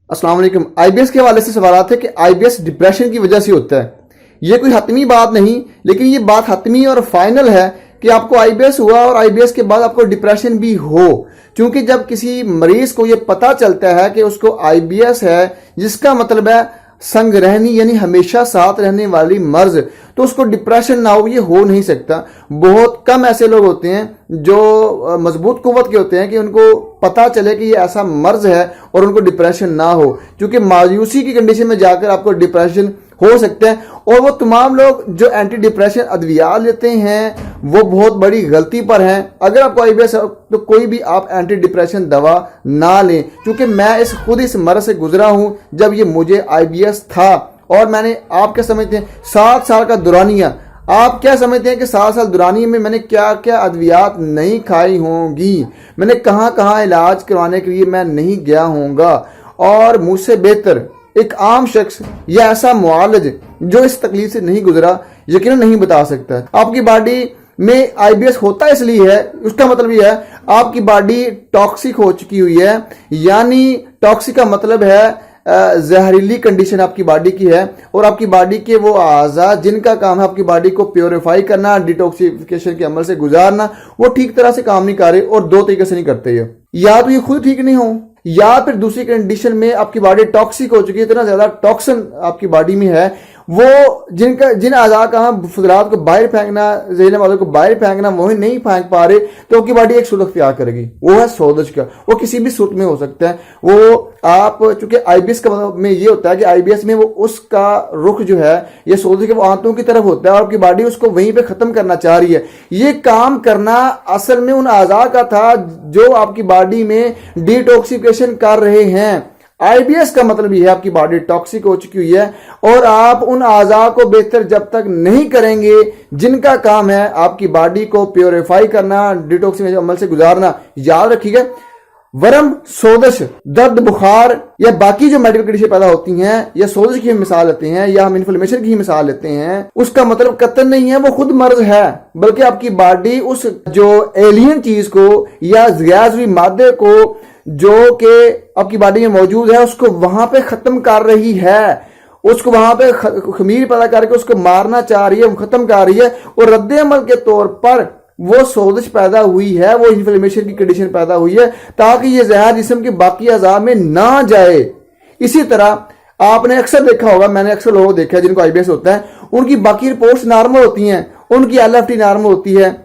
अस्सलाम वालेकुम। आईबीएस के हवाले से सवालात है कि आईबीएस डिप्रेशन की वजह से होता है। ये कोई हतमी बात नहीं, लेकिन ये बात हतमी और फाइनल है कि आपको आईबीएस हुआ और आईबीएस के बाद आपको डिप्रेशन भी हो। क्योंकि जब किसी मरीज को ये पता चलता है कि उसको आईबीएस है, जिसका मतलब है संग रहनी यानी हमेशा साथ रहने वाली मर्ज, तो उसको डिप्रेशन ना हो, ये हो नहीं सकता। बहुत कम ऐसे लोग होते हैं जो मजबूत कुव्वत के होते हैं कि उनको पता चले कि ये ऐसा मर्ज है और उनको डिप्रेशन ना हो। क्योंकि मायूसी की कंडीशन में जाकर आपको डिप्रेशन हो सकता है। और वो तमाम लोग जो एंटी डिप्रेशन अद्विया लेते हैं वो बहुत बड़ी गलती पर हैं। अगर आपको आईबीएस है तो कोई भी आप एंटी डिप्रेशन दवा ना लें, क्योंकि मैं खुद इस मर्ज से गुजरा हूं जब ये मुझे आईबीएस था। और मैंने, आप क्या समझते हैं 7 साल का दुरानिया, आप क्या समझते हैं कि 7 साल दुरानिया में मैंने क्या क्या अद्वियात नहीं खाई होंगी, मैंने कहाँ कहाँ इलाज करवाने के लिए मैं नहीं गया होऊंगा। और मुझसे बेहतर एक आम शख्स या ऐसा मुआलिज जो इस तकलीफ से नहीं गुजरा यकीनन नहीं बता सकता। आपकी बॉडी में आईबीएस होता इसलिए है, उसका मतलब ये है आपकी बॉडी टॉक्सिक हो चुकी हुई है। यानी टॉक्सिक का मतलब है जहरीली कंडीशन आपकी बॉडी की है। और आपकी बॉडी के वो आज़ा जिनका काम है आपकी बॉडी को प्योरीफाई करना, डिटॉक्सिफिकेशन के अमल से गुजारना, वो ठीक तरह से काम नहीं कर रहे। और 2 तरीके से नहीं करते ये, या तो ये खुद ठीक नहीं हो, या फिर दूसरी कंडीशन में आपकी बॉडी टॉक्सिक हो चुकी है, इतना ज्यादा टॉक्सिन आपकी बॉडी में है, वो जिन आज़ा का हम फुजलात को बाहर फेंकना, जहरीले मादों को बाहर फेंकना, वही नहीं फेंक पा रहे, तो आपकी बॉडी एक सूरत अख्तियार करेगी, वो है सोजिश का। वो किसी भी सूरत में हो सकता है। वो आप चूंकि आईबीएस का मतलब में ये होता है कि आईबीएस में वो उसका रुख जो है ये सोजिश के वो आंतों की तरफ होता है और आपकी बॉडी उसको वहीं पे खत्म करना चाह रही है। ये काम करना असल में उन आज़ा का था जो आपकी बॉडी में डिटॉक्सिफिकेशन कर रहे हैं। आईबीएस का मतलब ये है आपकी बॉडी टॉक्सिक हो चुकी हुई है और आप उन आज़ा को बेहतर जब तक नहीं करेंगे जिनका काम है आपकी बॉडी को प्योरीफाई करना, डिटॉक्सिफिकेशन अमल से गुजारना। याद रखिएगा, वरम, सोजिश, दर्द, बुखार या बाकी जो मेडिकल कंडीशन पैदा होती हैं, या सोजिश की मिसाल लेते हैं या हम इन्फ्लेमेशन की मिसाल लेते हैं, उसका मतलब कतई नहीं है वो खुद मर्ज है, बल्कि आपकी बॉडी उस जो एलियन चीज को या गैर मादे को जो कि आपकी बॉडी में मौजूद है उसको वहां पे खत्म कर रही है, उसको वहां पे खमीर पैदा करके उसको मारना चाह रही है, खत्म कर रही है। और रद्द अमल के तौर पर वो सोजिश पैदा हुई है, वो इन्फ्लेमेशन की कंडीशन पैदा हुई है ताकि ये जहर जिस्म के बाकी अज़ा में ना जाए। इसी तरह आपने अक्सर देखा होगा, मैंने अक्सर लोगों को देखा है जिनको आईबीएस होता है, उनकी बाकी रिपोर्ट्स नॉर्मल होती हैं, उनकी एलएफटी नॉर्मल होती है,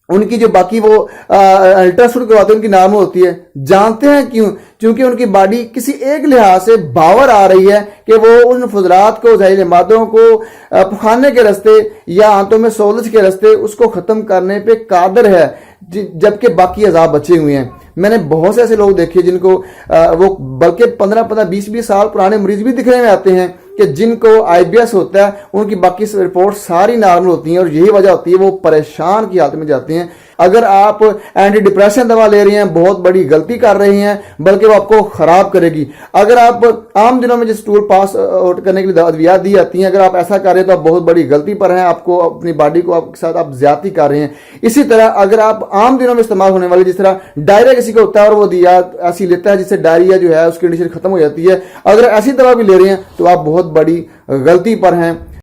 उनकी जो बाकी वो अल्ट्रासाउंड करवाते हैं उनकी नॉर्मल होती है। जानते हैं क्यों? क्योंकि उनकी बॉडी किसी एक लिहाज से बावर आ रही है कि वो उन फुजलात को, जहरीले मादों को पखाने के रास्ते या आंतों में सोजिश के रास्ते उसको खत्म करने पे कादर है, जबकि बाकी अज़ाब बचे हुए हैं। मैंने बहुत से ऐसे लोग देखे जिनको वो बल्कि 15-15, 20-20 साल पुराने मरीज भी दिखने में आते हैं कि जिनको आईबीएस होता है, उनकी बाकी रिपोर्ट सारी नॉर्मल होती हैं और यही वजह होती है वो परेशान की हालत में जाते हैं। अगर आप एंटी डिप्रेशन दवा ले रहे हैं बहुत बड़ी गलती कर रहे हैं, बल्कि वो आपको खराब करेगी। अगर आप आम दिनों में जो स्टूल पास आउट करने के लिए अद्वियात दी जाती हैं, अगर आप ऐसा कर रहे हैं तो आप बहुत बड़ी गलती पर हैं, आपको अपनी बॉडी को आपके साथ आप ज्यादती कर रहे हैं। इसी तरह अगर आप आम दिनों में इस्तेमाल होने वाले, जिस तरह डायरिया किसी को होता है और वो दिया ऐसी लेता है जिससे डायरिया जो है उसकी कंडीशन खत्म हो जाती है, अगर ऐसी दवा भी ले रहे हैं तो आप बहुत बड़ी गलती पर हैं।